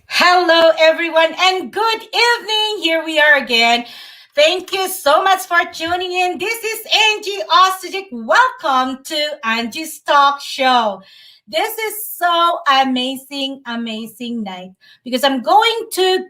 Hello, everyone, and good evening. Here we are again. Thank you so much for tuning in. This is Angie Ostojic. Welcome to Angie's Talk Show. This is so amazing night because I'm going to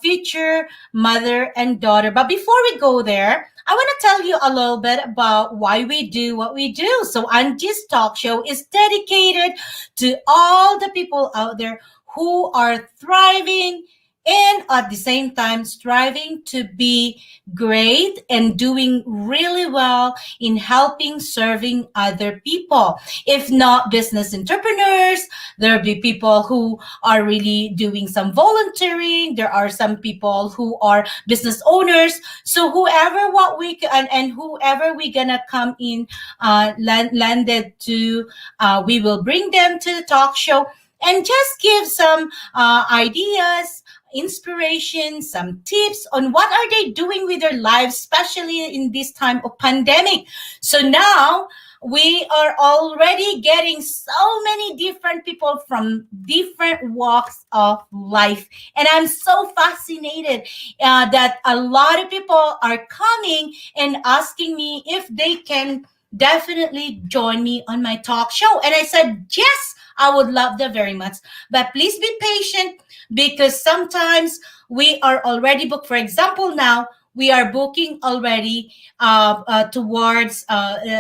feature mother and daughter. But before we go there, I want to tell you a little bit about why we do what we do. So Angie's Talk Show is dedicated to all the people out there who are thriving and at the same time striving to be great and doing really well in helping serving other people. If not business entrepreneurs, there'll be people who are really doing some volunteering. There are some people who are business owners. So whoever what we and whoever we gonna come in landed to, we will bring them to the talk show and just give some ideas, inspiration, some tips on what are they doing with their lives, especially in this time of pandemic. So now we are already getting so many different people from different walks of life. And I'm so fascinated that a lot of people are coming and asking me if they can definitely join me on my talk show. And I said, yes, I would love that very much. But please be patient because sometimes we are already booked. For example, now we are booking already towards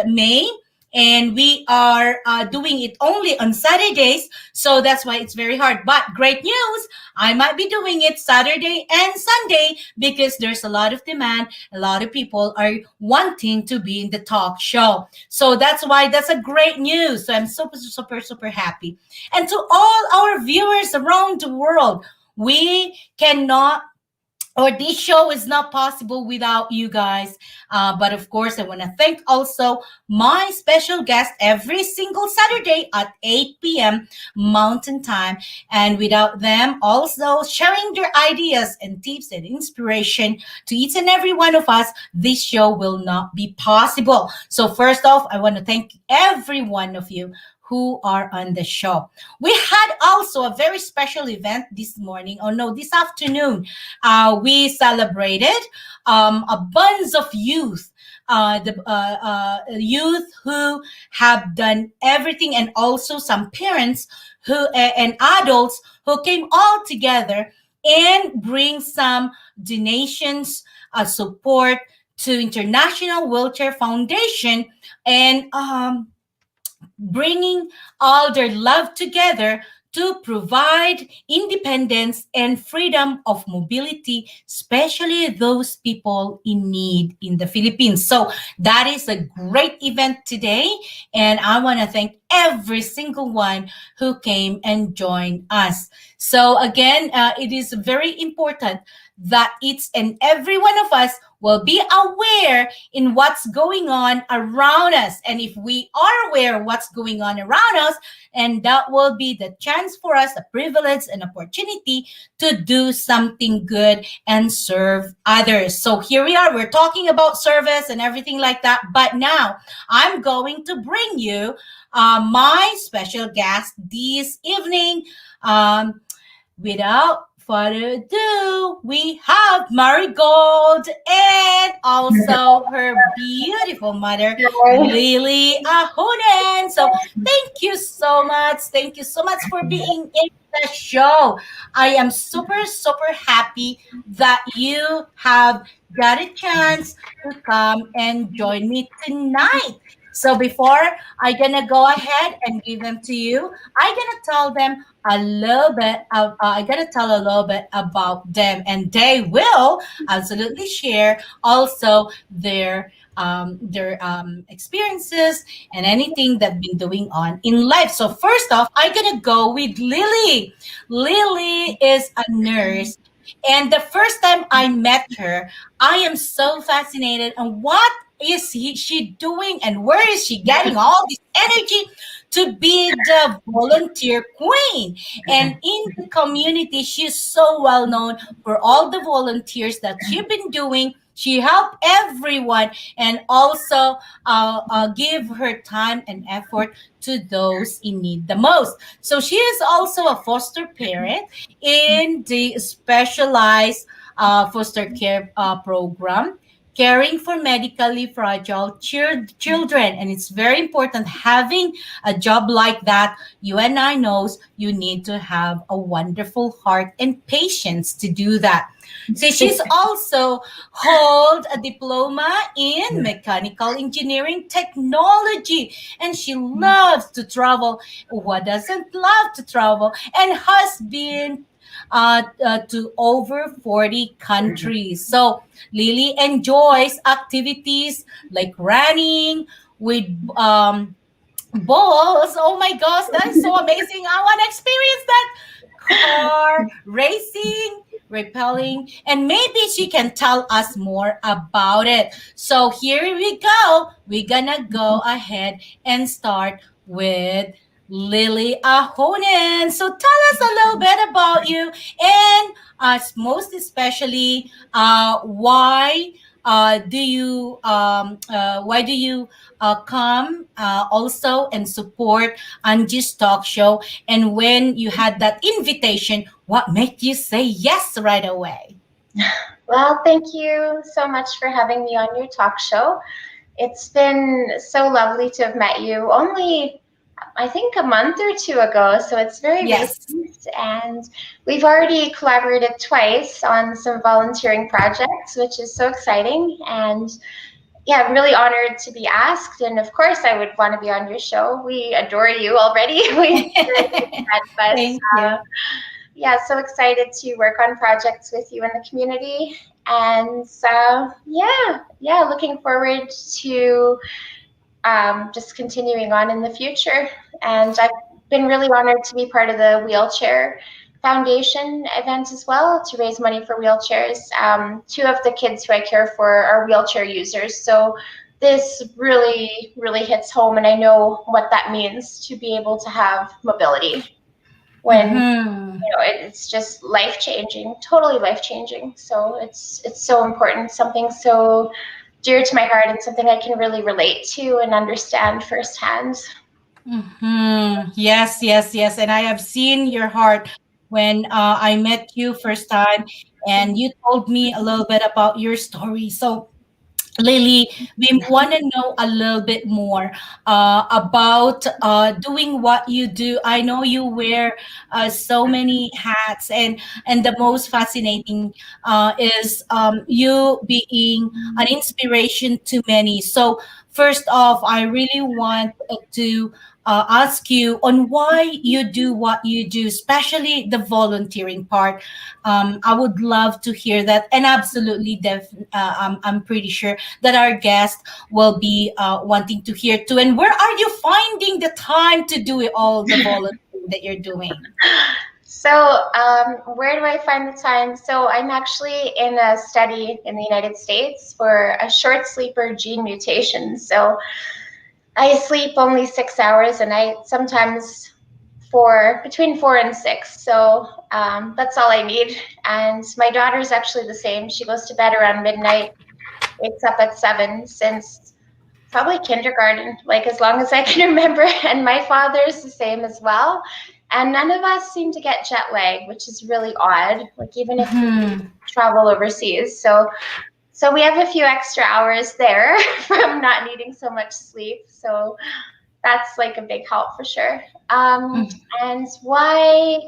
May. And we are doing it only on Saturdays. So that's why it's very hard. But great news, I might be doing it Saturday and Sunday because there's a lot of demand. A lot of people are wanting to be in the talk show. So that's why that's a great news. So I'm super happy. And to all our viewers around the world, we cannot or this show is not possible without you guys. But of course, I want to thank also my special guest every single Saturday at 8 p.m. Mountain Time. And without them also sharing their ideas and tips and inspiration to each and every one of us, this show will not be possible. So first off, I want to thank every one of you who are on the show. We had also a very special event this morning. Oh no, this afternoon. We celebrated a bunch of youth. The youth who have done everything, and also some parents who and adults who came all together and bring some donations, support to International Wheelchair Foundation, and bringing all their love together to provide independence and freedom of mobility, especially those people in need in the Philippines. So that is a great event today. And I want to thank every single one who came and joined us. So again, it is very important that each and every one of us will be aware in what's going on around us. And if we are aware of what's going on around us, and that will be the chance for us, a privilege and opportunity to do something good and serve others. So here we are, we're talking about service and everything like that. But now I'm going to bring you my special guest this evening. Without further ado, we have Marigold and also her beautiful mother, Lily Ahonen. So thank you so much. Thank you so much for being in the show. I am super happy that you have got a chance to come and join me tonight. So before I gonna go ahead and give them to you, I gonna tell them a little bit of, I gotta tell a little bit about them, and they will absolutely share also their experiences and anything that been doing on in life. So first off, I gotta go with Lily. Lily is a nurse, and the first time I met her, I am so fascinated on what she doing and where is she getting all this energy to be the volunteer queen. And in the community, she's so well known for all the volunteers that she's been doing She helped everyone and also give her time and effort to those in need the most. So she is also a foster parent in the specialized foster care program, caring for medically fragile children. And it's very important having a job like that. You and I knows you need to have a wonderful heart and patience to do that. So she's also hold a diploma in mechanical engineering technology, and she loves to travel. Who doesn't love to travel? And has been to over 40 countries. So Lily enjoys activities like running with balls. Oh my gosh, that is so amazing. I want to experience that. Car racing, repelling, and maybe she can tell us more about it. So here we go. We're gonna go ahead and start with Lily Ahonen. So tell us a little bit about you, and most especially, why do you come also and support Angie's talk show? And when you had that invitation, what made you say yes right away? Well, thank you so much for having me on your talk show. It's been so lovely to have met you only, I think, a month or two ago, so it's very Yes. recent. And we've already collaborated twice on some volunteering projects, which is so exciting. And yeah, I'm really honored to be asked. And of course, I would want to be on your show. We adore you already. We barely met, but Thank you. yeah, so excited to work on projects with you in the community. And yeah, looking forward to just continuing on in the future. And I've been really honored to be part of the Wheelchair Foundation event as well to raise money for wheelchairs. Two of the kids who I care for are wheelchair users. So this really, really hits home, and I know what that means to be able to have mobility when Mm-hmm. it's just life changing, totally life changing. So it's so important, something so dear to my heart, and something I can really relate to and understand firsthand. Mm-hmm. Yes, yes, yes. And I have seen your heart when I met you first time, and you told me a little bit about your story. So Lily, we want to know a little bit more about doing what you do. I know you wear so many hats, and the most fascinating is you being an inspiration to many. So first off, I really want to ask you on why you do what you do, especially the volunteering part. I would love to hear that, and absolutely, I'm pretty sure that our guest will be wanting to hear too. And where are you finding the time to do it, all the volunteering that you're doing? So, where do I find the time? So, I'm actually in a study in the United States for a short sleeper gene mutation. So, I sleep only 6 hours a night, sometimes between 4 and 6. So, that's all I need. And my daughter's actually the same. She goes to bed around midnight, wakes up at 7 since probably kindergarten, like as long as I can remember. And my father's the same as well. And none of us seem to get jet lag, which is really odd, like even if we Hmm. travel overseas. So we have a few extra hours there from not needing so much sleep. So that's like a big help for sure. And why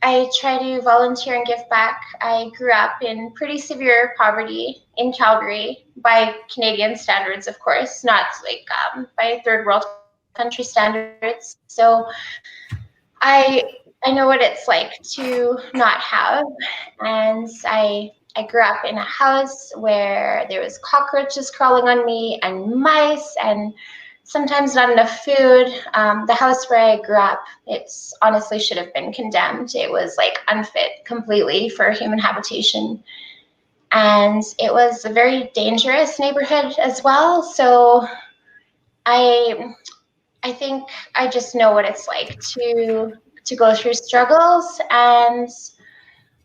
I try to volunteer and give back. I grew up in pretty severe poverty in Calgary by Canadian standards, of course, not like by third world country standards. So I I know what it's like to not have, and I grew up in a house where there was cockroaches crawling on me and mice and sometimes not enough food. The house where I grew up, it's honestly should have been condemned. It was like unfit completely for human habitation. And it was a very dangerous neighborhood as well. So I I think I just know what it's like to go through struggles, and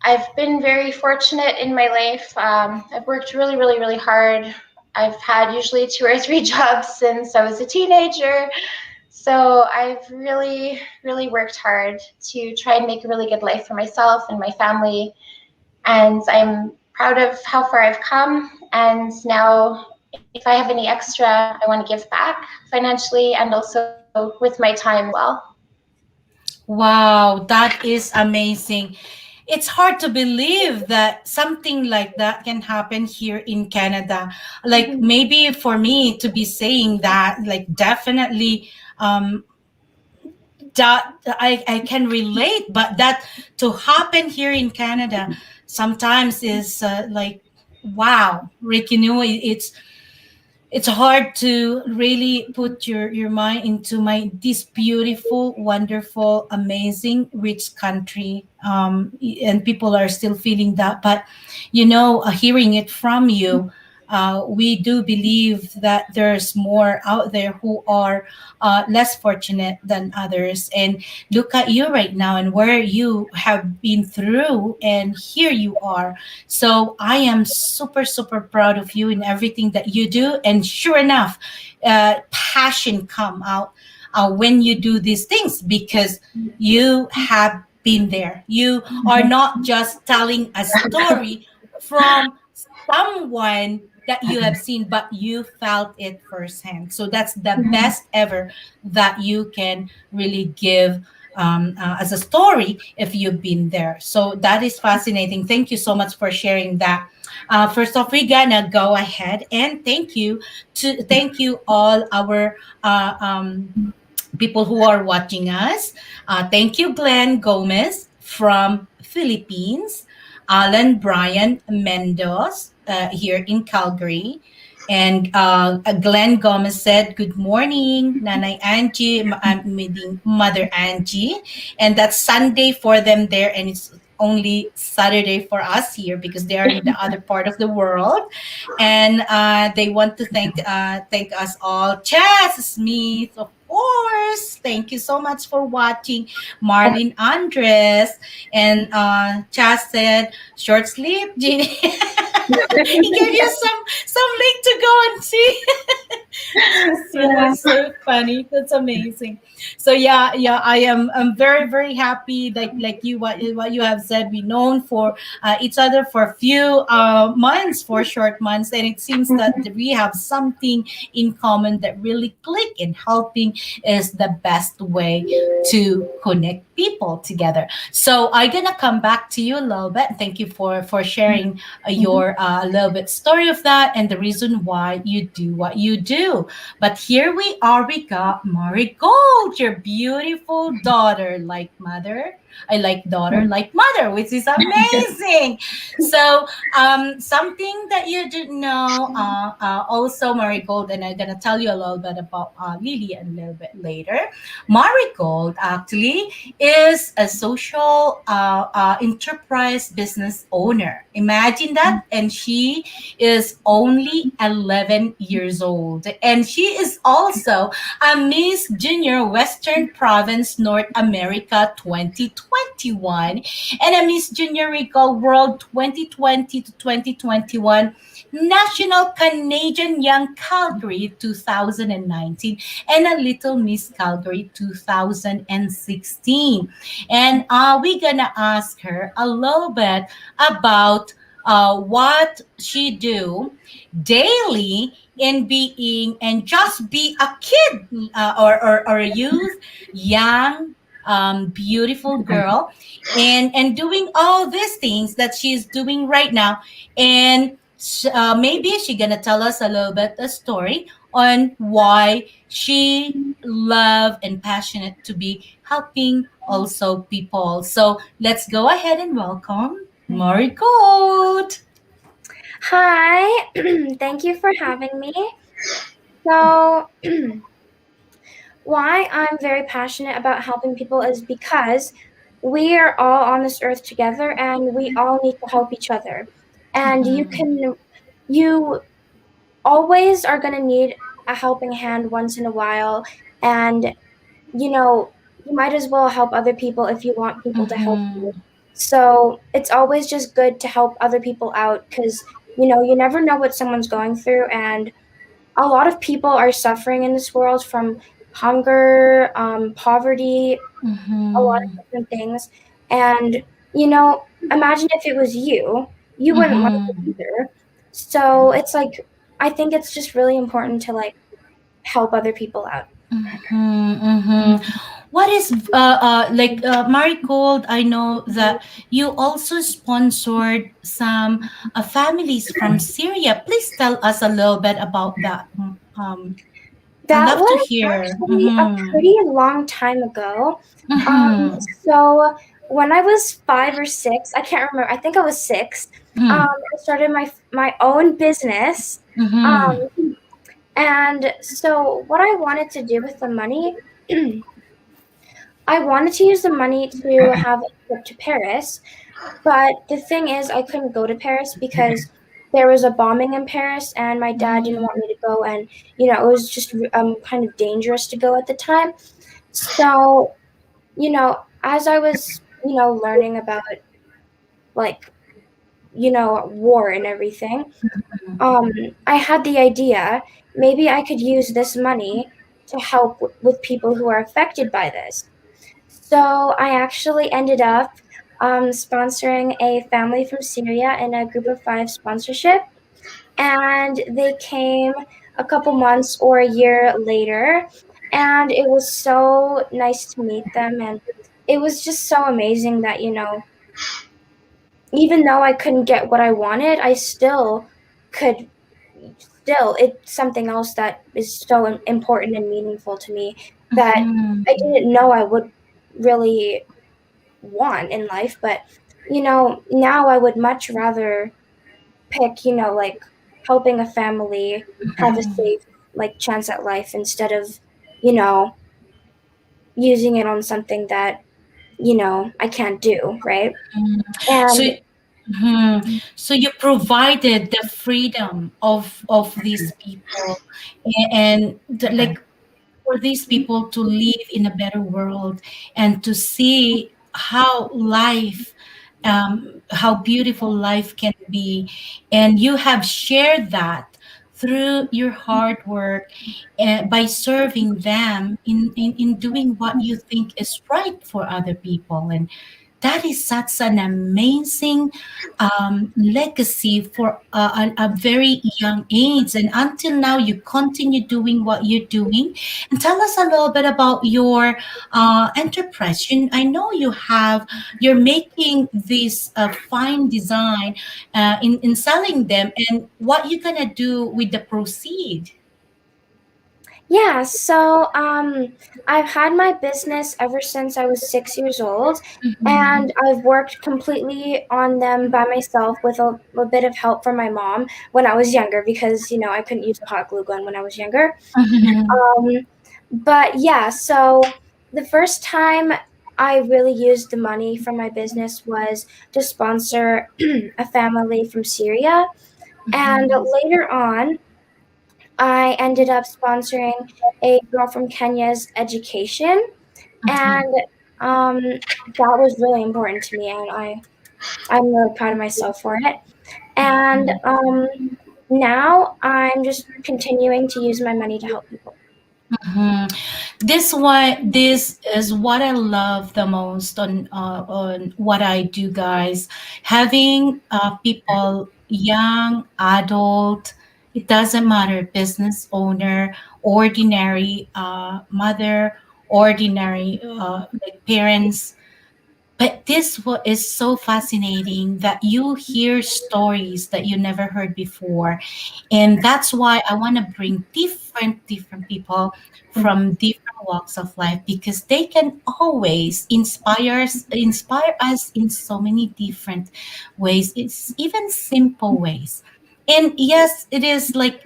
I've been very fortunate in my life. I've worked really, really, really hard. I've had usually two or three jobs since I was a teenager. So I've really, really worked hard to try and make a really good life for myself and my family. And I'm proud of how far I've come. And now, if I have any extra, I want to give back financially and also with my time as well. Wow, that is amazing. It's hard to believe that something like that can happen here in Canada. Like Mhm. maybe for me to be saying that, like definitely that I can relate, but that to happen here in Canada sometimes is like wow, Rick, you know, it's hard to really put your mind into my this beautiful, wonderful, amazing, rich country, and people are still feeling that. But you know, hearing it from you, we do believe that there's more out there who are less fortunate than others. And look at you right now and where you have been through, and here you are. So I am super, super proud of you in everything that you do. And sure enough, passion come out when you do these things because you have been there. You are not just telling a story from someone that you have seen, but you felt it firsthand. So that's the best ever that you can really give as a story if you've been there. So that is fascinating. Thank you so much for sharing that. First off, we're gonna go ahead and thank you all our people who are watching us. Thank you, Glenn Gomez from Philippines, Alan Brian Mendoz here in Calgary. And Glenn Gomez said, "Good morning, Nanay Angie." I'm meeting Mother Angie. And that's Sunday for them there. And it's only Saturday for us here because they are in the other part of the world. And they want to thank us all. Chas Smith, of course. Thank you so much for watching. Marlene Andres and Chas said, "Short sleep, Jeannie." He gave you some link to go and see. Yeah. So funny. That's amazing. So yeah, I'm very very happy. Like you what you have said. We known for each other for a few months, for short months, and it seems that we have something in common that really click. And helping is the best way to connect people together. So I'm gonna come back to you a little bit. Thank you for sharing your a little bit story of that and the reason why you do what you do. But here we are, we got Marigold, your beautiful daughter, like mother. I like daughter like mother, which is amazing. So, something that you didn't know, also Marigold, and I'm gonna tell you a little bit about Lily a little bit later. Marigold actually is a social enterprise business owner. Imagine that. And she is only 11 years old. And she is also a Miss Junior Western Province North America 2021 and a Miss Junior Regal World 2020 to 2021, National Canadian Young Calgary 2019, and a Little Miss Calgary 2016. And we're gonna ask her a little bit about what she do daily in being and just be a kid or a youth, young, beautiful girl, and doing all these things that she's doing right now. And maybe she gonna tell us a little bit a story on why she love and passionate to be helping also people. So let's go ahead and welcome Marigold. Hi, thank you for having me. So, why I'm very passionate about helping people is because we are all on this earth together and we all need to help each other. And Mhm. you always are going to need a helping hand once in a while. And, you know, you might as well help other people if you want people to help Mhm. you. So it's always just good to help other people out because, you never know what someone's going through. And a lot of people are suffering in this world from hunger, poverty, a lot Mm-hmm. of different things. And, imagine if it was you, you wouldn't like it Mm-hmm. either. So it's like, I think it's just really important to like help other people out. Mm-hmm. Mm-hmm. What is like Marigold? I know that you also sponsored some families from Syria. Please tell us a little bit about that. I That love to was hear. actually a Mm-hmm. pretty long time ago. Mm-hmm. So when I was 5 or 6, I can't remember. I think I was 6. I started my own business. Mm-hmm. Um, and so what I wanted to do with the money, I wanted to use the money to have a trip to Paris. But the thing is, I couldn't go to Paris because there was a bombing in Paris, and my dad didn't want me to go, and it was just kind of dangerous to go at the time. So, as I was, learning about like, war and everything, um, I had the idea maybe I could use this money to help with people who are affected by this. So I actually ended up sponsoring a family from Syria in a group of 5 sponsorship. And they came a couple months or a year later. And it was so nice to meet them. And it was just so amazing that, even though I couldn't get what I wanted, I still could it's something else that is so important and meaningful to me that I Mm-hmm. didn't know I would really want in life. But now I would much rather pick, like helping a family have a safe like chance at life instead of you know using it on something that I can't do, right? So, And mhm. So you provided the freedom of these people, and like for these people to live in a better world and to see how life, how beautiful life can be, and you have shared that through your hard work, by serving them in doing what you think is right for other people. And that is such an amazing legacy for a very young age. And until now, you continue doing what you're doing. And tell us a little bit about your enterprise. I know you're making this fine design in selling them, and what you're going to do with the proceed. yeah, so I've had my business ever since I was 6 years old, Mhm. and I've worked completely on them by myself with a bit of help from my mom when I was younger because I couldn't use a hot glue gun when I was younger. Mhm. Um, but yeah, so the first time I really used the money from my business was to sponsor a family from Syria, and Mhm. later on I ended up sponsoring a girl from Kenya's education, Mhm. and that was really important to me, and I'm really proud of myself for it. And now I'm just continuing to use my money to help people. Mhm. This is what I love the most on what I do, guys. Having people, young, adult, it doesn't matter, business owner, ordinary mother, ordinary like parents. But is so fascinating that you hear stories that you never heard before. And that's why I want to bring different people from different walks of life, because they can always inspire us in so many different ways. It's even simple ways. And yes, it is like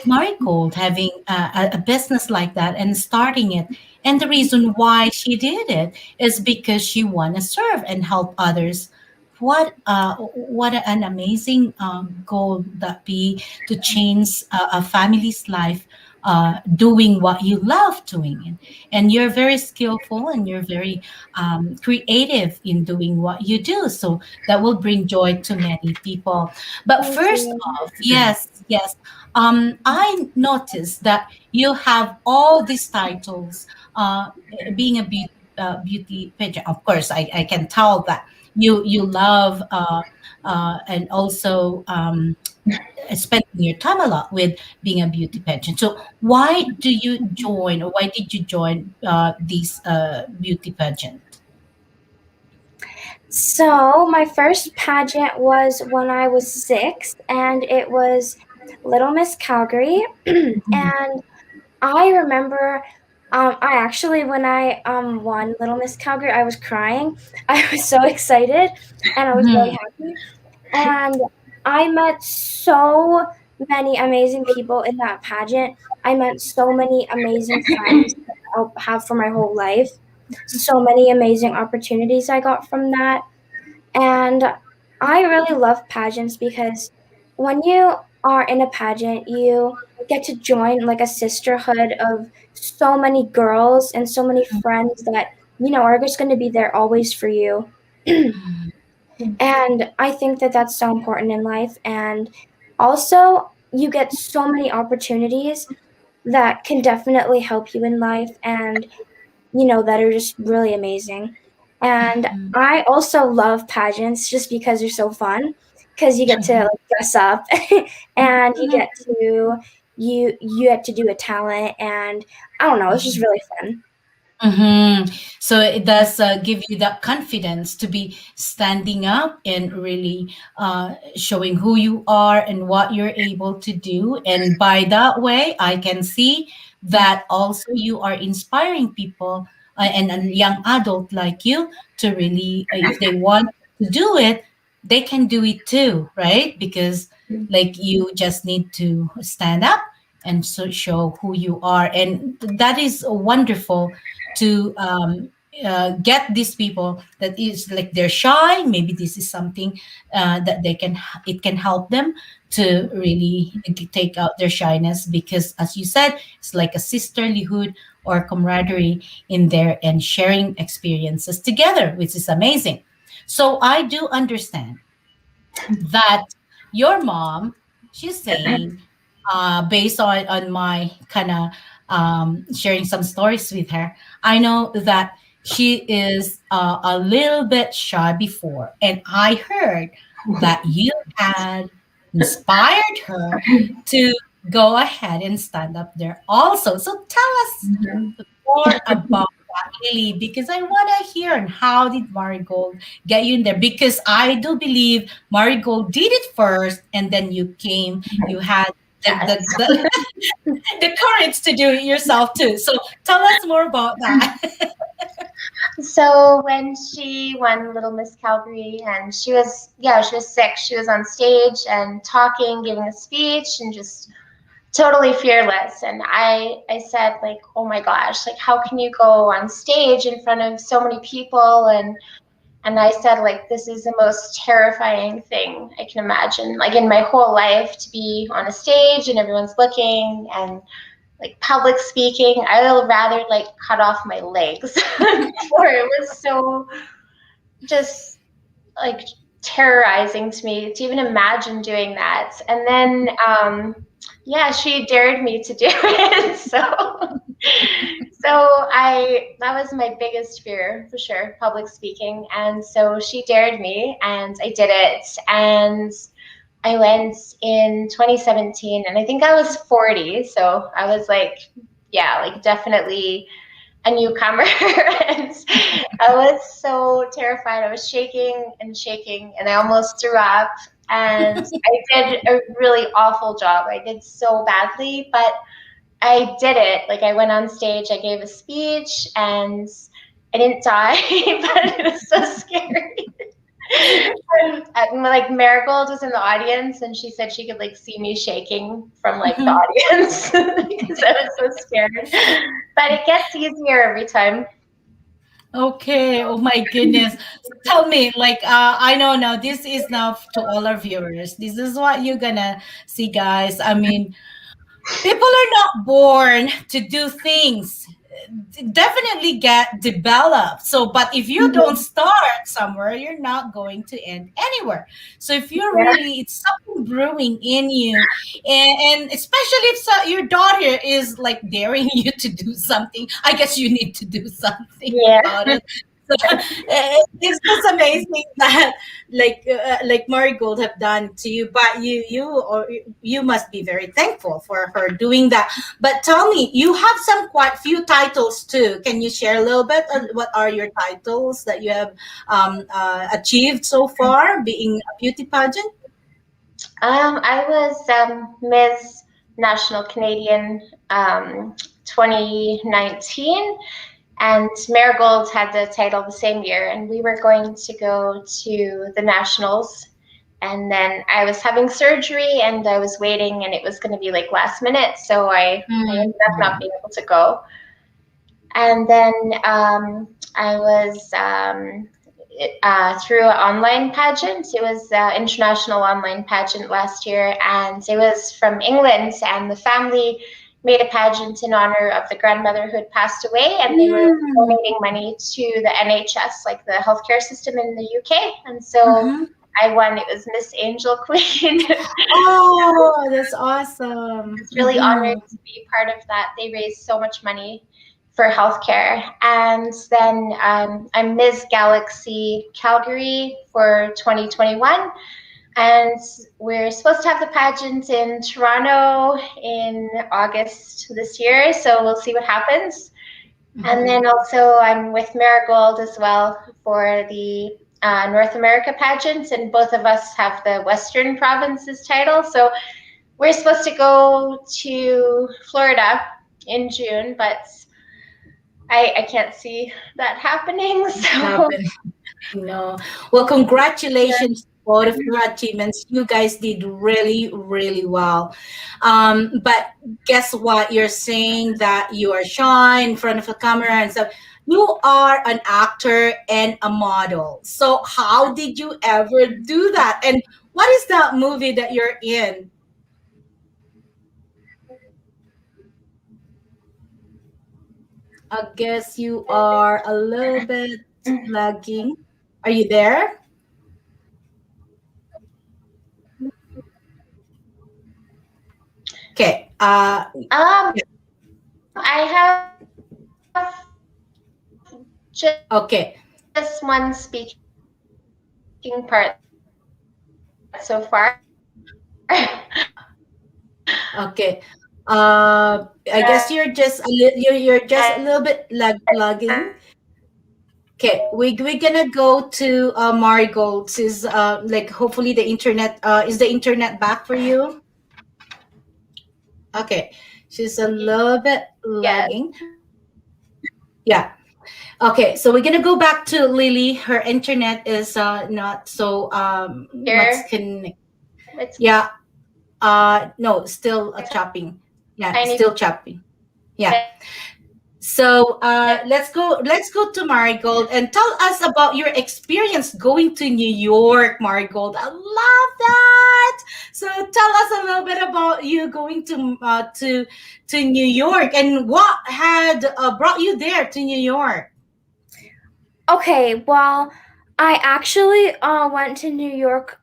Marigold having a business like that and starting it. And the reason why she did it is because she want to serve and help others. What an amazing goal that be, to change a family's life doing what you love doing. And you're very skillful and you're very creative in doing what you do. So that will bring joy to many people. But Thank first you. off, yes, yes. I noticed that you have all these titles, being a beauty pageant. Of course, I can tell that you love and also spending your time a lot with being a beauty pageant. So why do you join, or why did you join this beauty pageant? So, my first pageant was when I was 6, and it was Little Miss Calgary. And I remember, I actually, when I won Little Miss Calgary, I was crying. I was so excited, and I was really Mhm. happy. And I met so many amazing people in that pageant. I met so many amazing friends that I'll have for my whole life. So many amazing opportunities I got from that. And I really love pageants because when you are in a pageant, you get to join like a sisterhood of so many girls and so many friends that, are just going to be there always for you. And I think that that's so important in life. And also, you get so many opportunities that can definitely help you in life and, that are just really amazing. And I also love pageants just because they're so fun because you get to like dress up and you get to do a talent and I don't know, it's just really fun. Hmm. So it does give you that confidence to be standing up and really showing who you are and what you're able to do. And by that way, I can see that also you are inspiring people and a young adult like you to really, if they want to do it, they can do it too, right? Because like you just need to stand up and so show who you are. And that is wonderful to get these people that is like they're shy. Maybe this is something that they can, it can help them to really take out their shyness, because as you said, it's like a sisterlyhood or camaraderie in there and sharing experiences together, which is amazing. So I do understand that your mom, she's saying, based on my kind of sharing some stories with her, I know that she is a little bit shy before, and I heard that you had inspired her to go ahead and stand up there also. So tell us more about that, Lily, because I want to hear and how did Marigold get you in there? Because I do believe Marigold did it first, and then you came, you had Yes. the courage to do it yourself too. So tell us more about that. So when she won Little Miss Calgary and she was sick. She was on stage and talking, giving a speech and just totally fearless. And I said like, "Oh my gosh, like how can you go on stage in front of so many people?" And I said like, "This is the most terrifying thing I can imagine. Like in my whole life to be on a stage and everyone's looking and like public speaking, I would rather like cut off my legs." Or it was so just like terrorizing to me to even imagine doing that. And then yeah, she dared me to do it. So I that was my biggest fear for sure, public speaking. And so she dared me and I did it. And I went in 2017 and I think I was 40. So I was like, yeah, like definitely a newcomer. And I was so terrified. I was shaking and shaking and I almost threw up. And I did a really awful job. I did so badly, but I did it. Like I went on stage, I gave a speech and I didn't die, but it was so scary. And like Marigold was in the audience and she said she could like see me shaking from like the Mhm. audience because I was so scared. But it gets easier every time. Okay. Oh my goodness. So tell me, like, I know now this is now to all our viewers. This is what you're gonna see, guys. I mean, People are not born to do things, definitely get developed. So but if you don't Mhm. start somewhere, you're not going to end anywhere. So if you're Yeah. really, it's something brewing in you, and especially if your daughter is like daring you to do something, I guess you need to do something Yeah. about it. So it's just amazing that like Marigold have done to you, but you must be very thankful for her doing that. But tell me, you have some quite few titles too. Can you share a little bit? What are your titles that you have achieved so far, being a beauty pageant? I was Miss National Canadian 2019, and Marigold had the title the same year, and we were going to go to the nationals. And then I was having surgery, and I was waiting, and it was going to be like last minute, so I ended up not Mhm. being able to go. And then I was through an online pageant. It was an international online pageant last year, and it was from England. And the family made a pageant in honor of the grandmother who had passed away, and they were Mm. donating money to the NHS, like the healthcare system in the UK. And so Mhm. I won. It was Miss Angel Queen. Oh, that's awesome. Was really honored Mhm. to be part of that. They raised so much money for healthcare. And then I'm Ms. Galaxy Calgary for 2021. And we're supposed to have the pageant in Toronto in August this year. So we'll see what happens. And Mhm. then also I'm with Marigold as well for the North America pageant. And both of us have the Western Provinces title. So we're supposed to go to Florida in June, but I can't see that happening. So Happen. No. Well, congratulations to both of your achievements. You guys did really, really well. But guess what? You're saying that you are shy in front of a camera and stuff. You are an actor and a model. So how did you ever do that? And what is that movie that you're in? I guess you are a little bit lagging. Are you there? Okay. I have just Okay. one speaking part so far. Okay. I uh, guess you're just a little bit lagging. Okay, we're gonna go to Marigold. Is like hopefully the internet is the internet back for you? Okay, she's a little bit yes, lagging. Yeah. Okay, so we're gonna go back to Lily. Her internet is not so much here connect. it's Yeah. No, still chopping. Yeah, tiny still chopping. Yeah. bit. So let's go to Marigold and tell us about your experience going to New York, Marigold. I love that. So tell us a little bit about you going to New York and what had brought you there to New York. Okay, well, I actually went to New York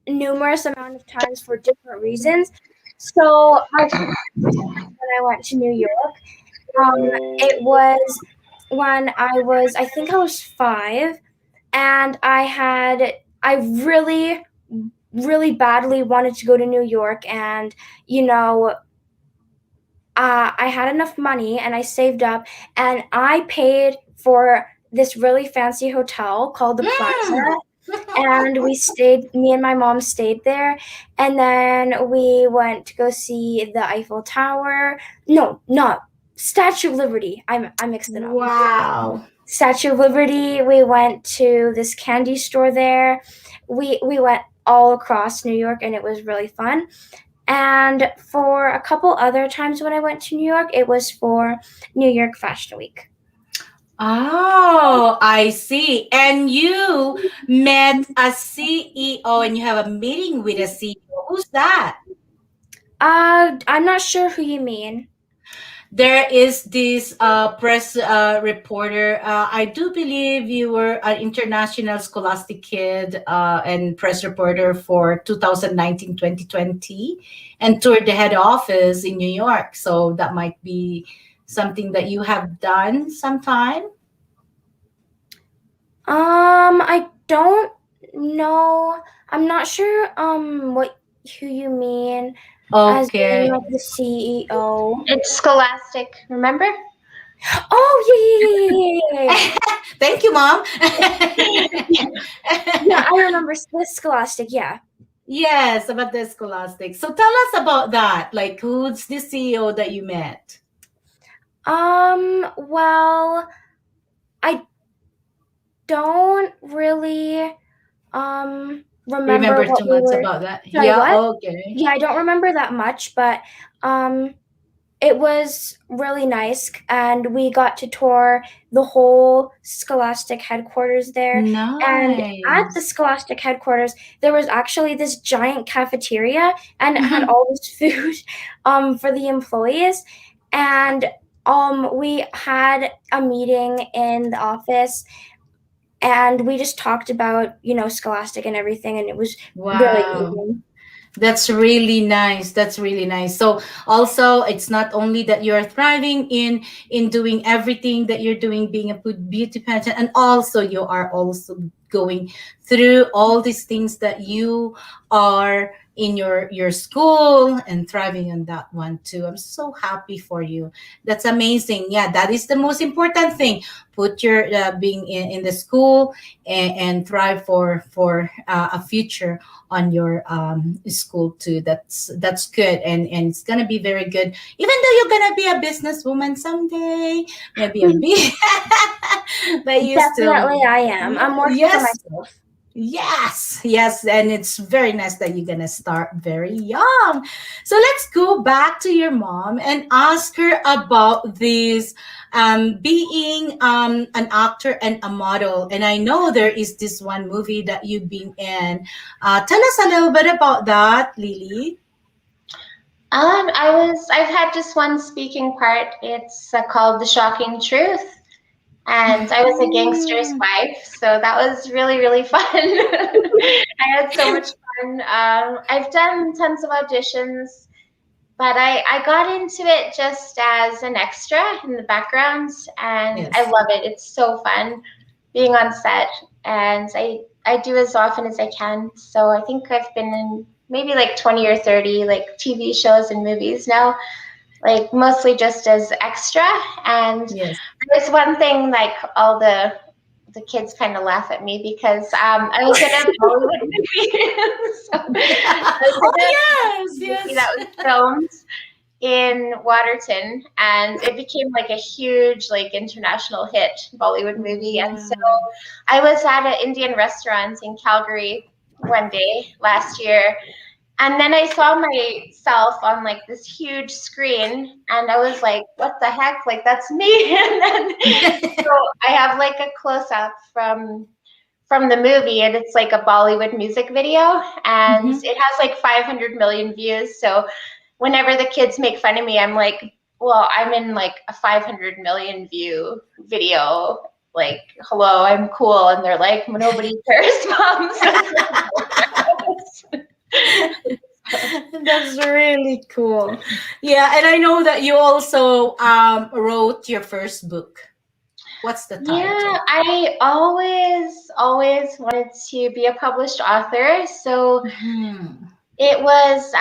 numerous amount of times for different reasons. So my first time when I went to New York, it was when I think I was 5, and I really badly wanted to go to New York, and you know, I had enough money and I saved up, and I paid for this really fancy hotel called the Plaza, Mm. and me and my mom stayed there, and then we went to go see the Eiffel Tower. No, not Statue of Liberty. I mixed it up. Wow. Statue of Liberty. We went to this candy store there. We went all across New York, and it was really fun. And for a couple other times when I went to New York, it was for New York Fashion Week. Oh, I see. And you met a CEO and you have a meeting with a CEO. Who's that? I'm not sure who you mean. There is this press reporter. I do believe you were an international scholastic kid and press reporter for 2019-2020 and toured the head office in New York. So that might be something that you have done sometime. I don't know. I'm not sure what who you mean as being Okay. like the CEO. It's Scholastic, remember? Oh yeah. Thank you, Mom. Yeah, I remember the Scholastic. Yeah. Yes, about the scholastic. So tell us about that. Like, who's the CEO that you met? Well, I don't really remember Remember what too we much were. about that? Sorry, Yeah, what? okay. Yeah, I don't remember that much, but um it was really nice, and we got to tour the whole Scholastic headquarters there. And at the Nice. Scholastic headquarters, there was actually this giant cafeteria, and it had Mhm. all this food for the employees. And we had a meeting in the office, and we just talked about, Scholastic and everything, and it was really Wow. amazing. That's really nice. That's really nice. So also it's not only that you're thriving in doing everything that you're doing, being a food beauty pageant, and also you are also going through all these things that you are in your school and thriving on that one too. I'm so happy for you. That's amazing. Yeah, that is the most important thing. Put your being in the school and thrive for a future on your school too. That's good, and it's gonna be very good. Even though you're gonna be a businesswoman someday, maybe a big, but you still, Definitely, I am. I'm working for yes, myself. yes, yes, and it's very nice that you're gonna start very young. So let's go back to your mom and ask her about this being an actor and a model. And I know there is this one movie that you've been in. Tell us a little bit about that, Lily. I've had just one speaking part. It's called The Shocking Truth. And I was a gangster's Mhm. wife, so that was really, really fun. I had so much fun. I've done tons of auditions, but I got into it just as an extra in the background, and I Yes. love it. It's so fun being on set, and I do as often as I can. So I think I've been in maybe like 20 or 30 like TV shows and movies now, like mostly just as extra. And Yes. there's one thing, like all the kids kind of laugh at me because I was in a Bollywood movie. So I was in a Oh yes, movie yes. that was filmed in Waterton, and it became like a huge, like international hit Bollywood movie. And so Wow. I was at an Indian restaurant in Calgary one day last year, and then I saw myself on like this huge screen, and I was like, what the heck? Like, that's me. And then so I have like a close up from the movie, and it's like a Bollywood music video, and Mhm. it has like 500 million views. So whenever the kids make fun of me, I'm like, well, I'm in like a 500 million view video. Like, hello, I'm cool. And they're like, nobody cares, mom. So it's like, That's really cool. Yeah, and I know that you also wrote your first book. What's the yeah, title? I always wanted to be a published author. So Hmm. it was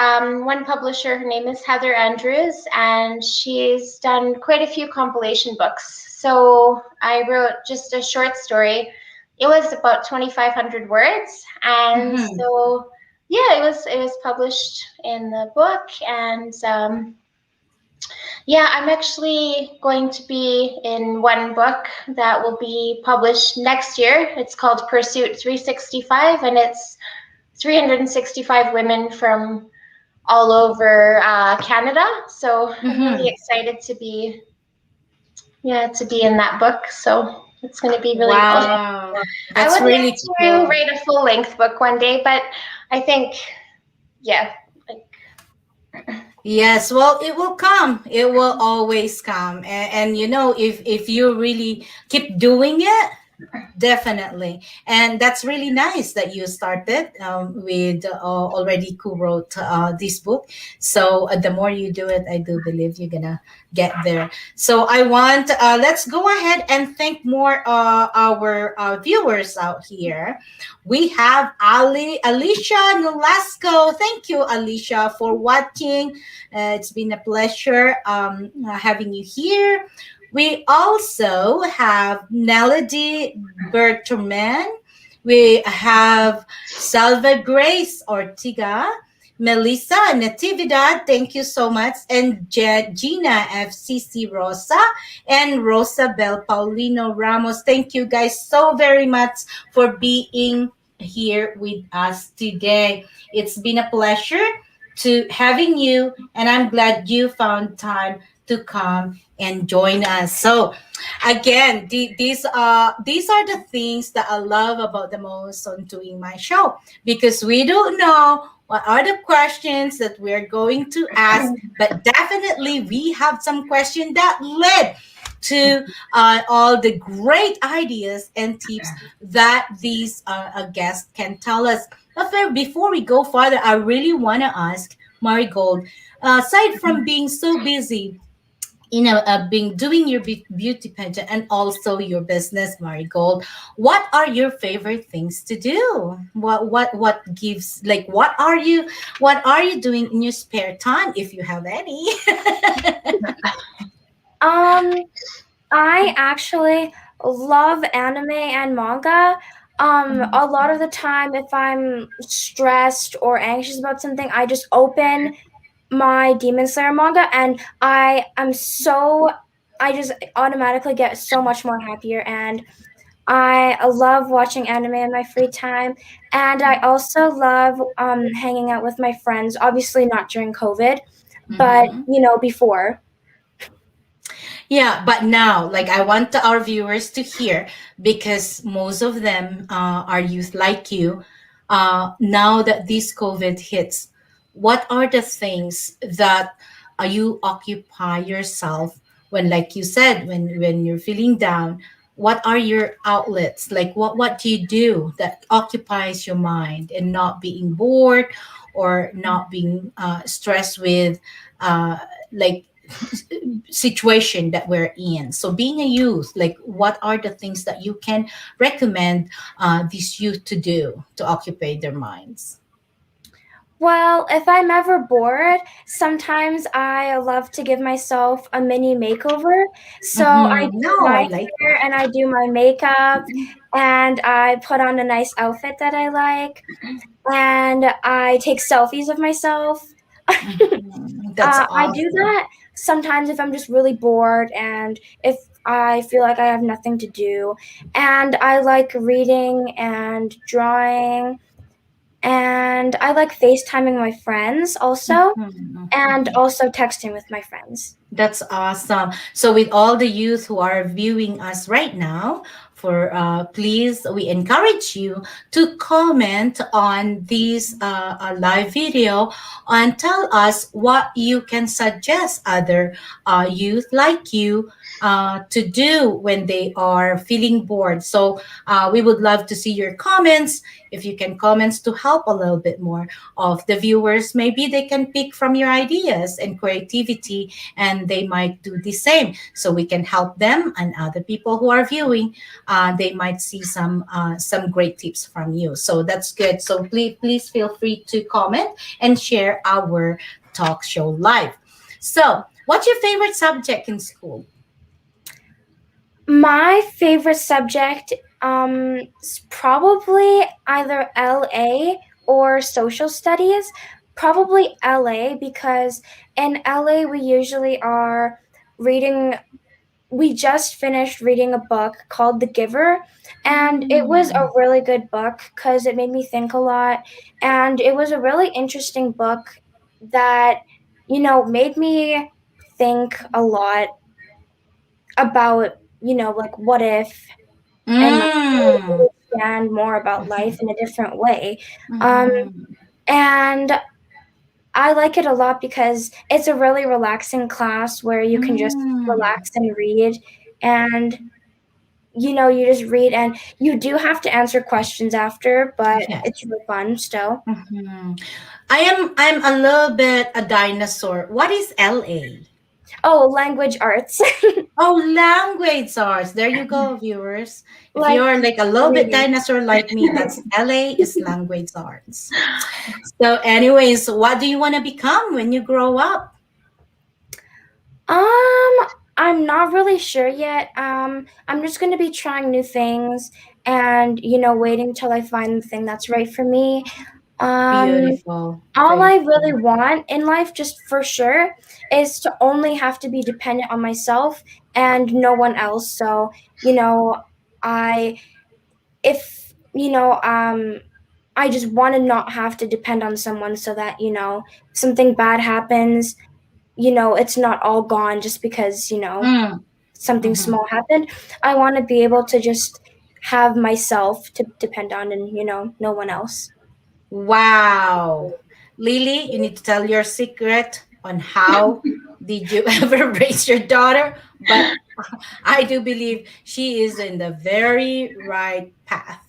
one publisher, her name is Heather Andrews, and she's done quite a few compilation books. So I wrote just a short story. It was about 2,500 words, and Hmm. so yeah, it was published in the book, and yeah, I'm actually going to be in one book that will be published next year. It's called Pursuit 365, and it's 365 women from all over Canada. So I'm really Hmm. excited to be, yeah, to be in that book. So it's going to be really cool. Wow, I that's would like really to cool. write a full length book one day, but I think, yeah, like Yes, well, it will come. It will always come. And you know, if you really keep doing it, definitely. And that's really nice that you started with already co-wrote this book. So the more you do it, I do believe you're gonna get there. So I want, let's go ahead and thank more our viewers out here. We have Alicia Nolasco. Thank you, Alicia, for watching. It's been a pleasure having you here. We also have Melody Berterman. We have Salva Grace Ortiga, Melissa Natividad, thank you so much, and Gina FCC Rosa, and Rosabel Paulino Ramos. Thank you guys so very much for being here with us today. It's been a pleasure to having you, and I'm glad you found time to come and join us. So again, these are the things that I love about the most on doing my show, because we don't know what are the questions that we're going to ask, but definitely we have some questions that led to all the great ideas and tips that these guests can tell us. But before we go further, I really want to ask Marigold, aside from being so busy, being doing your beauty pageant and also your business, Marigold, what are your favorite things to do? What gives, like, what are you doing in your spare time, if you have any? Um, I actually love anime and manga. A lot of the time, if I'm stressed or anxious about something, I just open my Demon Slayer manga, and I just automatically get so much more happier. And I love watching anime in my free time, and I also love hanging out with my friends. Obviously, not during COVID, but Mhm. before. Yeah, but now, like, I want our viewers to hear, because most of them are youth like you. Now that this COVID hits, what are the things that you occupy yourself when, like you said, when you're feeling down? What are your outlets? Like, what do you do that occupies your mind and not being bored or not being stressed with, uh, like, situation that we're in. So being a youth, like, what are the things that you can recommend these youth to do to occupy their minds? Well, if I'm ever bored, sometimes I love to give myself a mini makeover. So I Mm-hmm. do No, my I like hair that. and I do my makeup and I put on a nice outfit that I like and I take selfies of myself. Mhm. That's I do awesome. that sometimes if I'm just really bored and if I feel like I have nothing to do. And I like reading and drawing and I like FaceTiming my friends also, and Mhm. also texting with my friends. That's awesome. So, with all the youth who are viewing us right now, for please, we encourage you to comment on this live video and tell us what you can suggest other youth like you to do when they are feeling bored. So, we would love to see your comments. If you can comments to help a little bit more of the viewers, maybe they can pick from your ideas and creativity, and they might do the same, so we can help them and other people who are viewing. They might see some great tips from you, so that's good. So please feel free to comment and share our talk show live. So what's your favorite subject in school? My favorite subject is probably either LA or social studies. Probably LA because in LA we usually are reading we just finished reading a book called The Giver, and it was a Mm. really good book because it made me think a lot. And it was a really interesting book that, made me think a lot about, like what if, and like Mm. understand more about life in a different way. Um, Mhm. and I like it a lot because it's a really relaxing class where you can just Mm, relax and read, and you just read, and you do have to answer questions after, but it's yes. really fun still. Mhm. I'm a little bit a dinosaur. What is LA? Oh, language arts. Oh, language arts. There you go, viewers. If Like you're like a little bit reading. dinosaur like me, that's LA is language arts. So, anyways, what do you want to become when you grow up? Um, I'm not really sure yet. I'm just gonna be trying new things and waiting till I find the thing that's right for me. Um, Beautiful. all Very I cool. really want in life, just for sure, is to only have to be dependent on myself and no one else. So, you know, I if I just want to not have to depend on someone so that something bad happens, it's not all gone just because Mm, something mhm. small happened. I want to be able to just have myself to depend on, and no one else. Wow. Lily, you need to tell your secret on how did you ever raise your daughter, but I do believe she is in the very right path.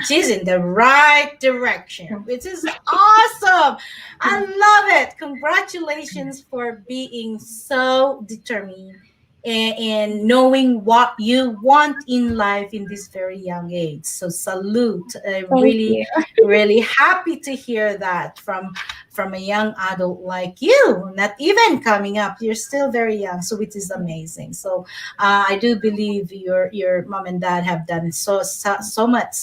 She's in the right direction, which is awesome. I love it. Congratulations for being so determined and knowing what you want in life in this very young age. So salute. I'm Thank really, you. really happy to hear that from a young adult like you. Not even coming up, you're still very young, so it is amazing. So I do believe your mom and dad have done so much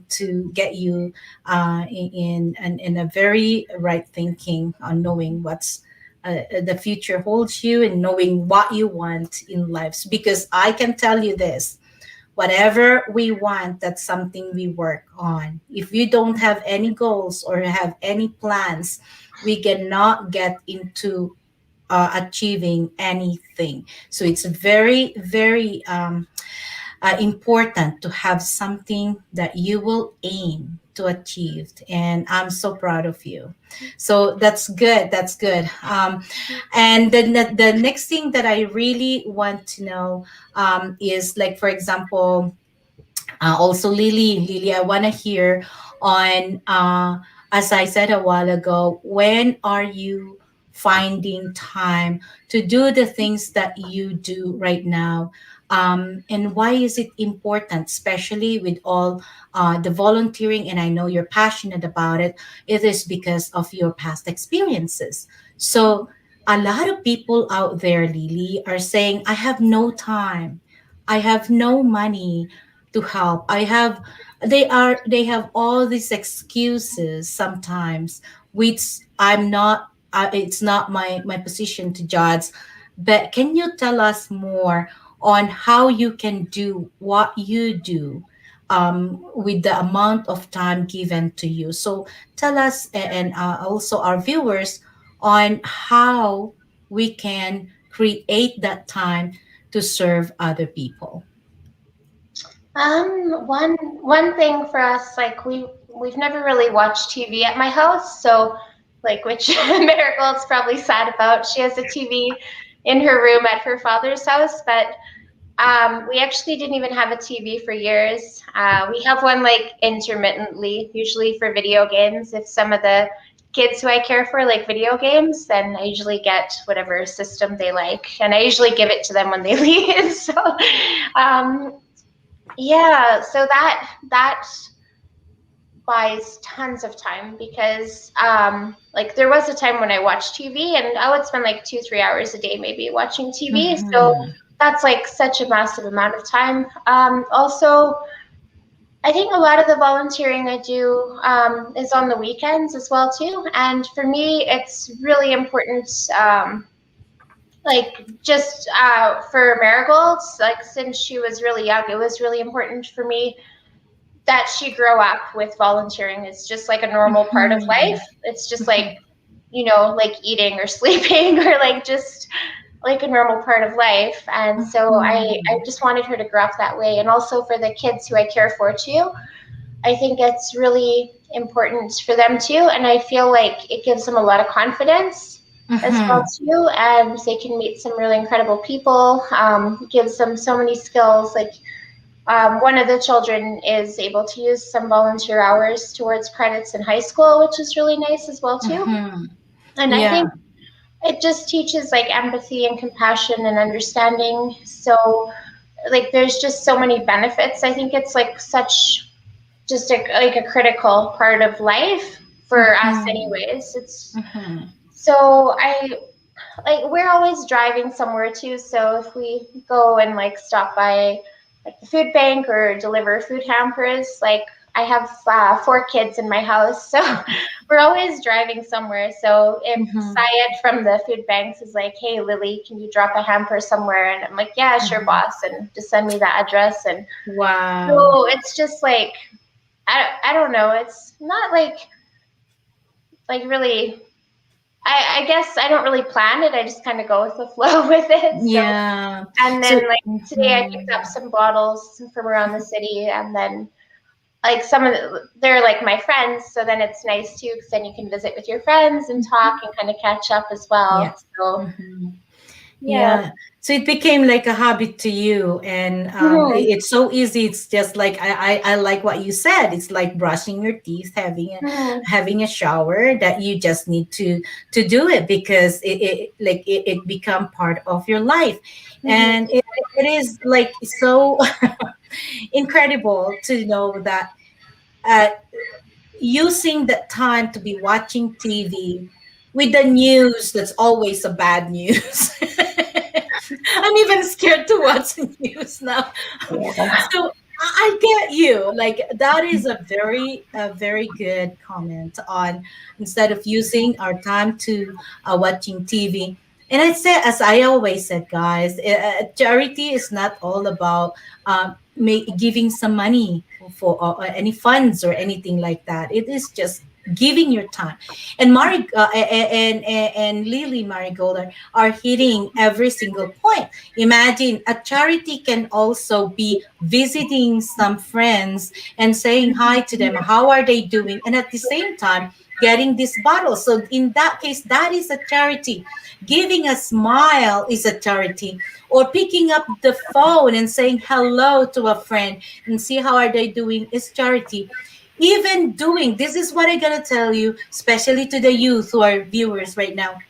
to get you in a very right thinking on knowing what's the future holds you and knowing what you want in life. Because I can tell you this, whatever we want, that's something we work on. If you don't have any goals or have any plans, we cannot get into achieving anything. So it's very, very important to have something that you will aim to achieve. And I'm so proud of you. So that's good. That's good. And then the next thing that I really want to know is, like, for example, also Lily, I want to hear on, as I said a while ago, when are you finding time to do the things that you do right now? And why is it important, especially with all the volunteering? And I know you're passionate about it. It is because of your past experiences. So a lot of people out there, Lily, are saying, I have no time, I have no money to help. They have all these excuses sometimes, which I'm not, it's not my position to judge. But can you tell us more on how you can do what you do with the amount of time given to you? So tell us, and also our viewers, on how we can create that time to serve other people. One thing for us, like we've never really watched TV at my house, so like, which Marigold's probably sad about. She has a TV in her room at her father's house, but we actually didn't even have a TV for years. We have one like intermittently, usually for video games. If some of the kids who I care for like video games, then I usually get whatever system they like, and I usually give it to them when they leave. So, um, yeah, so that buys tons of time because like there was a time when I watched TV and I would spend like 2-3 hours a day maybe watching TV. So Mhm. that's like such a massive amount of time. Also, I think a lot of the volunteering I do is on the weekends as well too. And for me, it's really important. Like just for Marigold, like since she was really young, it was really important for me that she grow up with volunteering. It's just like a normal part of life. Mhm. It's just like, like eating or sleeping or like just like a normal part of life. And so I Mhm. just wanted her to grow up that way. And also for the kids who I care for too, I think it's really important for them too. And I feel like it gives them a lot of confidence as well Mm-hmm. too, and they can meet some really incredible people. Gives them so many skills. Like one of the children is able to use some volunteer hours towards credits in high school, which is really nice as well too. Mm-hmm. And I Yeah. think it just teaches like empathy and compassion and understanding. So like there's just so many benefits. I think it's like such just like a critical part of life for us Mm-hmm. anyways. It's Mm-hmm. so I like we're always driving somewhere too, so if we go and like stop by like the food bank or deliver food hampers, like I have 4 kids in my house, so we're always driving somewhere. So if Mm-hmm. Syed from the food banks is like, hey Lily, can you drop a hamper somewhere, and I'm like, yeah sure Mm-hmm. boss, and just send me the address. And Wow. so it's just like I don't know, it's not like really I guess I don't really plan it. I just kind of go with the flow with it. So, Yeah. and So, then like today I picked up mhm. some bottles from around the city, and then like some of they're like my friends. So then it's nice too, because then you can visit with your friends and talk and kind of catch up as well. Yes. So Mhm. yeah. Yeah. So it became like a habit to you, and Hmm. it's so easy. It's just like I like what you said. It's like brushing your teeth, Hmm. having a shower. That you just need to do it because it become part of your life, and Hmm. it is like so incredible to know that uh, using that time to be watching TV with the news that's always a bad news. I'm even scared to watch the news now. Yeah. So I get you. Like that is a very good comment on instead of using our time to watching TV. And I'd say, as I always said, guys, charity is not all about giving some money for any funds or anything like that. It is just giving your time. And and Lily Marigold are hitting every single point. Imagine a charity can also be visiting some friends and saying hi to them. How are they doing? And at the same time, getting this bottle. So in that case, that is a charity. Giving a smile is a charity. Or picking up the phone and saying hello to a friend and see how are they doing is charity. Even doing this is what I'm gonna tell you, especially to the youth who are viewers right now,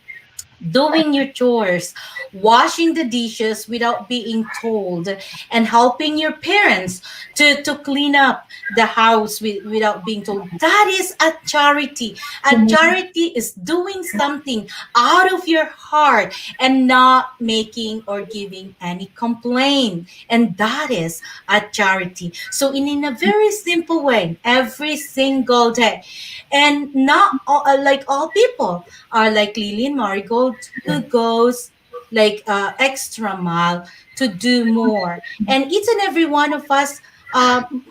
doing your chores, washing the dishes without being told, and helping your parents to clean up the house without being told. That is a charity. A charity is doing something out of your heart and not making or giving any complaint. And that is a charity. So, in a very simple way, every single day, and not all, like all people are like Lily and Marigold who goes like extra mile to do more. And each and every one of us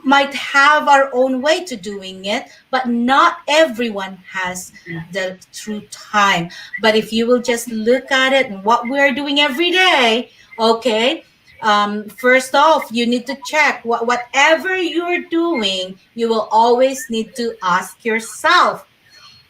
might have our own way to doing it, but not everyone has the true time. But if you will just look at it and what we're doing every day, okay, first off, you need to check whatever you're doing, you will always need to ask yourself,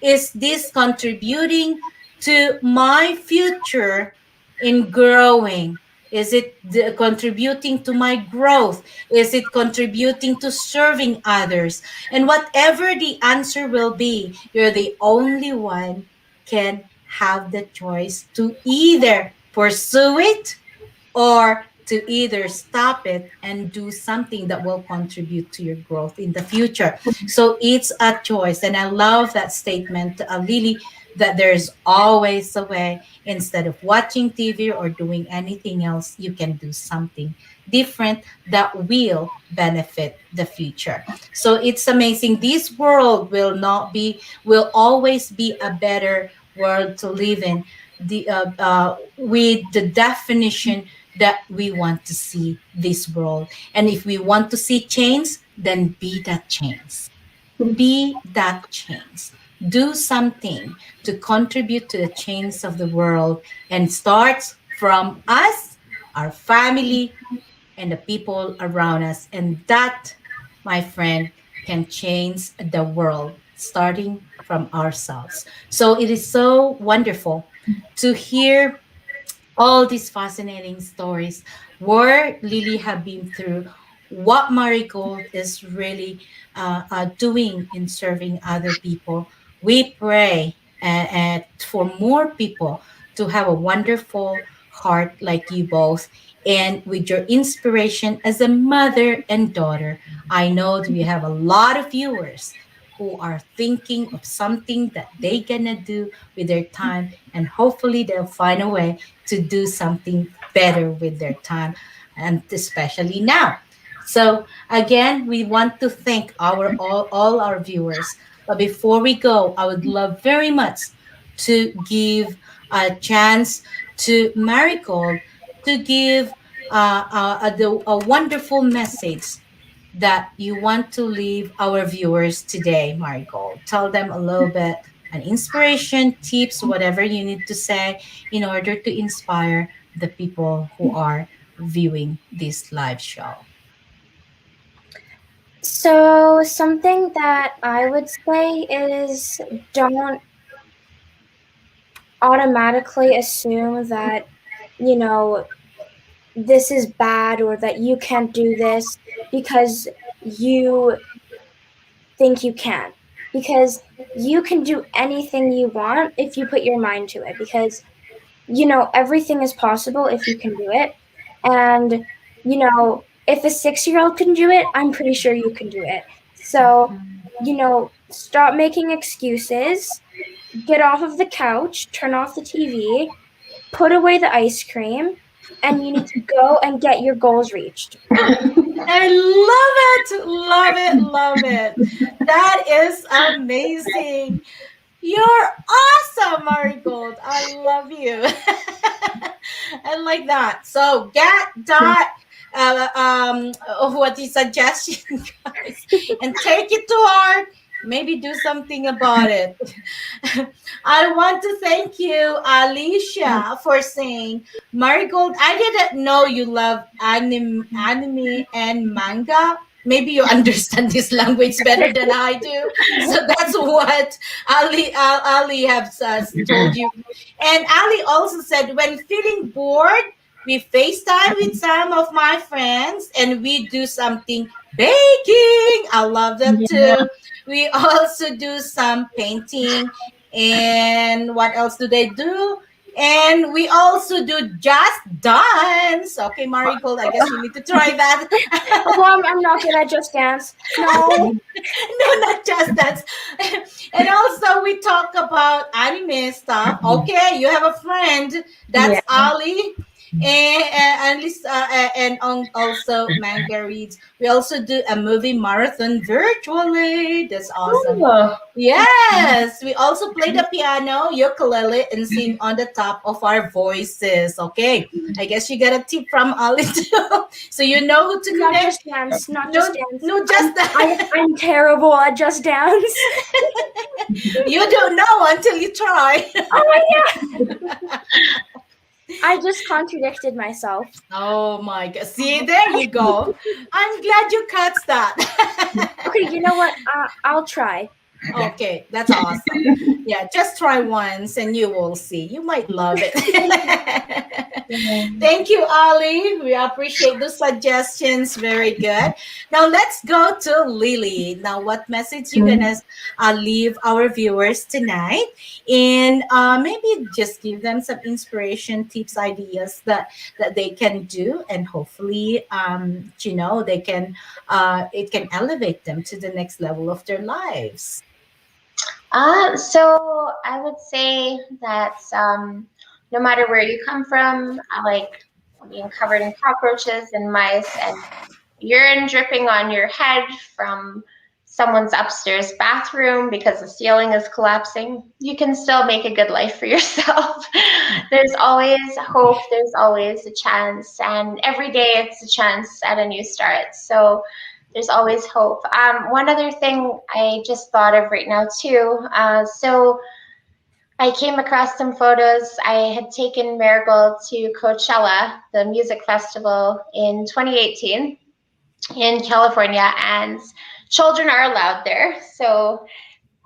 is this contributing to my future in growing? Is it contributing to my growth? Is it contributing to serving others? And whatever the answer will be, you're the only one can have the choice to either pursue it or to either stop it and do something that will contribute to your growth in the future. So it's a choice. And I love that statement, Lily, that there's always a way. Instead of watching TV or doing anything else, you can do something different that will benefit the future. So it's amazing. This world will always be a better world to live in. With the definition that we want to see this world. And if we want to see change, then be that change. Be that change. Do something to contribute to the change of the world and starts from us, our family, and the people around us. And that, my friend, can change the world starting from ourselves. So it is so wonderful to hear all these fascinating stories where Lily have been through, what Marigold is really doing in serving other people. We pray for more people to have a wonderful heart like you both. And with your inspiration as a mother and daughter, I know that we have a lot of viewers who are thinking of something that they gonna do with their time, and hopefully they'll find a way to do something better with their time, and especially now. So again, we want to thank all our viewers. But before we go, I would love very much to give a chance to Marigold to give a wonderful message that you want to leave our viewers today, Marigold. Tell them a little bit, an inspiration, tips, whatever you need to say in order to inspire the people who are viewing this live show. So, something that I would say is don't automatically assume that, you know, this is bad or that you can't do this because you think you can. Because you can do anything you want if you put your mind to it. Because, everything is possible if you can do it. And, if a 6-year-old can do it, I'm pretty sure you can do it. So, stop making excuses, get off of the couch, turn off the TV, put away the ice cream, and you need to go and get your goals reached. I love it, love it, love it. That is amazing. You're awesome, Marigold. I love you. I like that. So get that what is suggestion, guys, and take it to heart. Maybe do something about it. I want to thank you, Alicia, for saying, Marigold, I didn't know you love anime and manga. Maybe you understand this language better than I do. So that's what Ali has told you. And Ali also said, when feeling bored, we FaceTime with some of my friends and we do something baking. I love that too. We also do some painting. And what else do they do? And we also do just dance. Okay, Marigold, I guess you need to try that. Well, I'm not good at Just Dance. No. No, not just that. And also, we talk about anime stuff. Okay, you have a friend. That's Ali. And also manga reads. We also do a movie marathon virtually. That's awesome. Oh, Yes, we also play the piano, ukulele, and sing on the top of our voices. Okay, I guess you got a tip from Ali too, so you know who to Not connect. Just Dance. Not No, Just Dance. no, just that. I'm terrible at Just Dance. You don't know until you try. Oh yeah. I just contradicted myself. Oh my god! See, there you go. I'm glad you caught that. Okay, you know what? I'll try. Okay, that's awesome. Yeah, just try once and you will see. You might love it. Thank you, Ali. We appreciate the suggestions. Very good. Now let's go to Lily. Now, what message you gonna leave our viewers tonight? And maybe just give them some inspiration, tips, ideas that they can do, and hopefully, they can it can elevate them to the next level of their lives. so I would say that no matter where you come from, I like being covered in cockroaches and mice and urine dripping on your head from someone's upstairs bathroom because the ceiling is collapsing, you can still make a good life for yourself. There's always hope, there's always a chance, and every day it's a chance at a new start. So there's always hope. One other thing I just thought of right now too. So I came across some photos. I had taken Marigold to Coachella, the music festival, in 2018 in California, and children are allowed there. So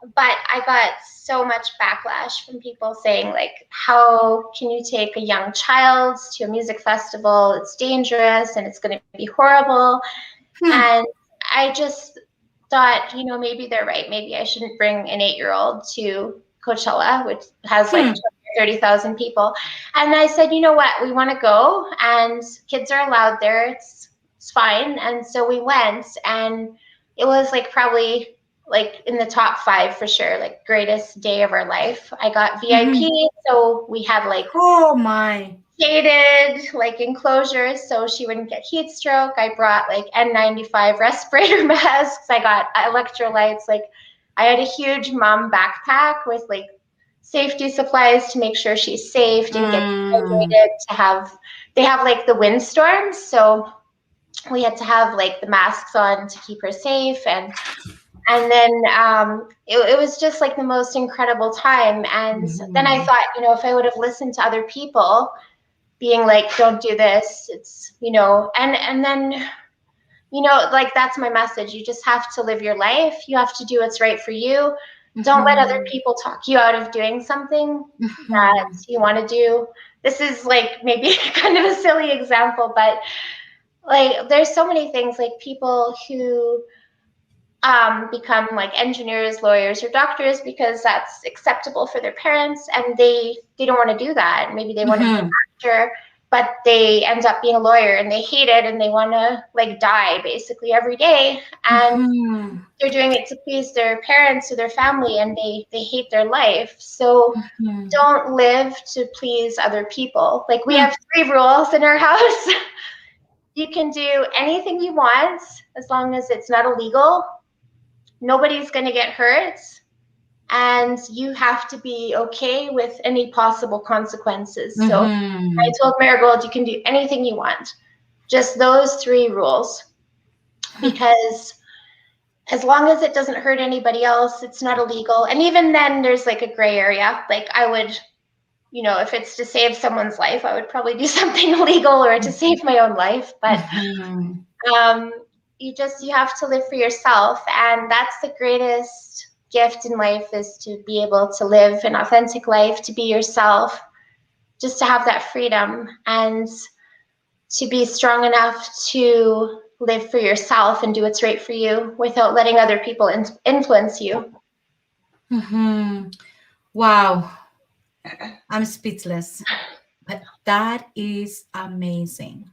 but I got so much backlash from people saying, like, how can you take a young child to a music festival? It's dangerous and it's going to be horrible. And Hmm. I just thought, maybe they're right. Maybe I shouldn't bring an 8-year-old to Coachella, which has like Hmm. 20 or 30,000 people. And I said, you know what? We want to go, and kids are allowed there. It's fine. And so we went, and it was like probably like in the top 5 for sure, like greatest day of our life. I got Hmm. VIP, so we had like Oh my. shaded like enclosures so she wouldn't get heat stroke. I brought like N95 respirator masks. I got electrolytes. Like I had a huge mom backpack with like safety supplies to make sure she's safe, didn't get Mm. dehydrated, to have they have like the windstorms, so we had to have like the masks on to keep her safe. And then it was just like the most incredible time. And then I Mhm. thought, if I would have listened to other people being like, don't do this, it's, and then, like that's my message. You just have to live your life. You have to do what's right for you. Don't let other Mhm. people talk you out of doing something that Mhm. you want to do. This is like maybe kind of a silly example, but like there's so many things, like people who become like engineers, lawyers, or doctors because that's acceptable for their parents, and they don't want to do that. Maybe they want to be an Mhm. actor, but they end up being a lawyer and they hate it, and they want to like die basically every day, and Mhm. they're doing it to please their parents or their family, and they hate their life. So Mhm. don't live to please other people. Like we Hmm. have 3 rules in our house. You can do anything you want as long as it's not illegal. Nobody's going to get hurt, and you have to be okay with any possible consequences. So I Mhm. told Marigold, you can do anything you want, just those 3 rules, because as long as it doesn't hurt anybody else, it's not illegal. And even then, there's like a gray area. Like I would, if it's to save someone's life, I would probably do something illegal or to save my own life. But Mhm. um, you have to live for yourself, and that's the greatest gift in life, is to be able to live an authentic life, to be yourself, just to have that freedom, and to be strong enough to live for yourself and do what's right for you without letting other people influence you. Mhm. Wow, I'm speechless. But that is amazing.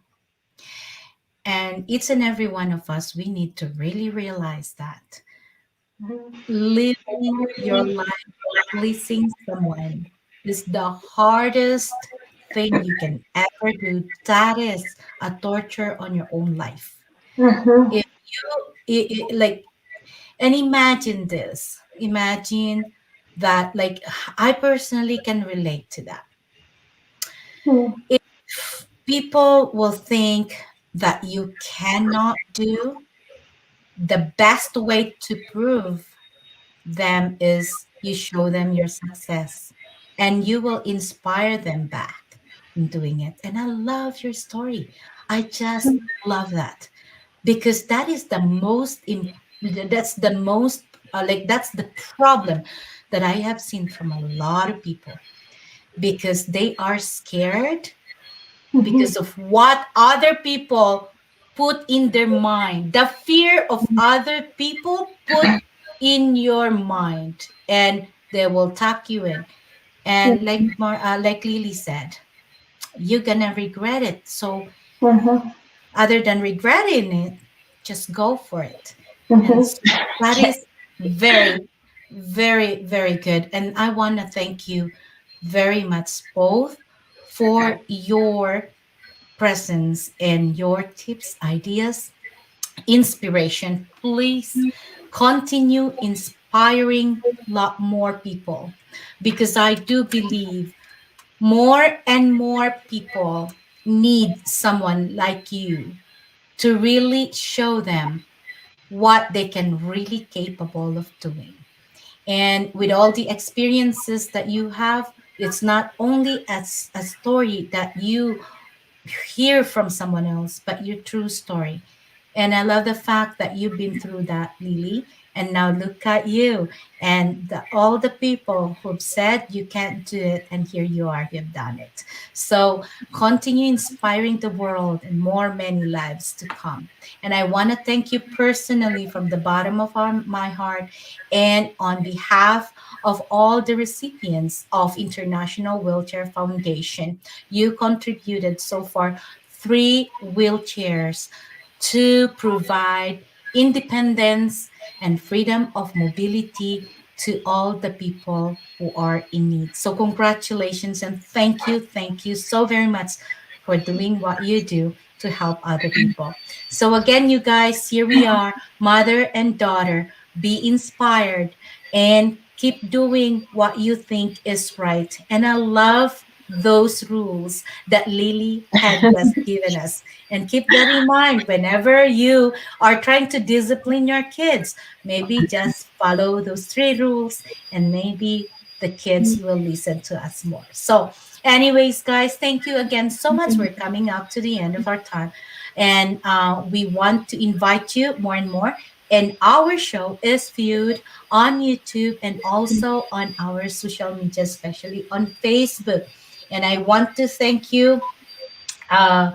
And each and every one of us, we need to really realize that living your life pleasing someone is the hardest thing you can ever do. That is a torture on your own life. Mm-hmm. If like, and imagine this, imagine that, like, I personally can relate to that. If people will think that you cannot do, the best way to prove them is you show them your success, and you will inspire them back in doing it. And I love your story. I just love that, because that is the most that's the most like, that's the problem that I have seen from a lot of people, because they are scared because of what other people put in their mind, the fear of other people put in your mind, and they will tuck you in. And like Lily said, you're gonna regret it. So Mm-hmm. other than regretting it, just go for it. And Mm-hmm. that is very, very, very good. And I want to thank you very much both for your presence and your tips, ideas, inspiration. Please continue inspiring a lot more people, because I do believe more and more people need someone like you to really show them what they can really capable of doing. And with all the experiences that you have, it's not only as a story that you hear from someone else, but your true story. And I love the fact that you've been through that, Lily, And now look at you and all the people who've said you can't do it. And here you are, you've done it. So continue inspiring the world and more many lives to come. And I want to thank you personally from the bottom of my heart and on behalf of all the recipients of International Wheelchair Foundation. You contributed so far 3 wheelchairs to provide independence and freedom of mobility to all the people who are in need. So, congratulations and thank you so very much for doing what you do to help other people. So, again, you guys, here we are, mother and daughter. Be inspired and keep doing what you think is right. And I love those rules that Lily had just given us. And keep that in mind whenever you are trying to discipline your kids. Maybe just follow those 3 rules and maybe the kids will listen to us more. So, anyways, guys, thank you again so much. We're coming up to the end of our time. And we want to invite you more and more. And our show is viewed on YouTube and also on our social media, especially on Facebook. And I want to thank you, uh,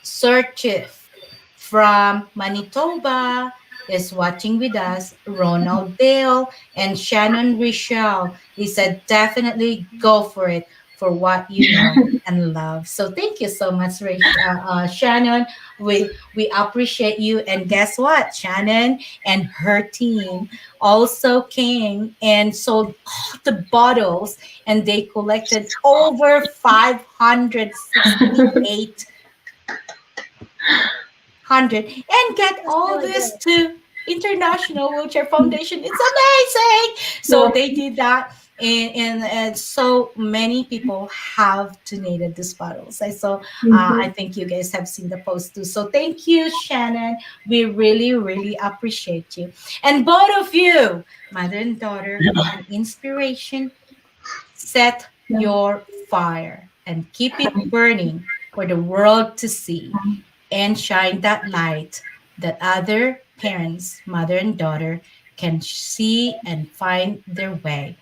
Sir Chief from Manitoba is watching with us. Ronald Dale and Shannon Richelle. He said, definitely go for it for what you know and love. So thank you so much, Shannon. We appreciate you. And guess what? Shannon and her team also came and sold all the bottles, and they collected over 568 hundred and get That's all really this good. to International Wheelchair Foundation. It's amazing. So they did that. And so many people have donated these bottles. I think you guys have seen the post too. So thank you, Shannon. We really, really appreciate you. And both of you, mother and daughter, an inspiration. Set your fire and keep it burning for the world to see and shine that light that other parents, mother and daughter, can see and find their way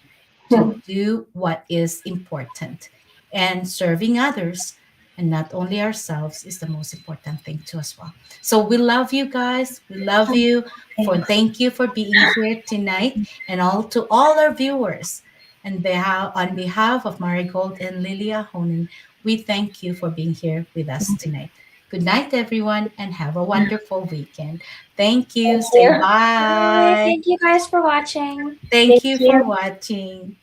to do what is important. And serving others and not only ourselves is the most important thing too as well. So we love you guys. We love you. For thank you for being here tonight, and all to all our viewers. And on behalf of Marigold and Lily Ahonen, we thank you for being here with us tonight. Good night, everyone, and have a wonderful weekend. Thank you. Thank Say you. Bye. bye. Thank you guys for watching. Thank Thank you for you. watching.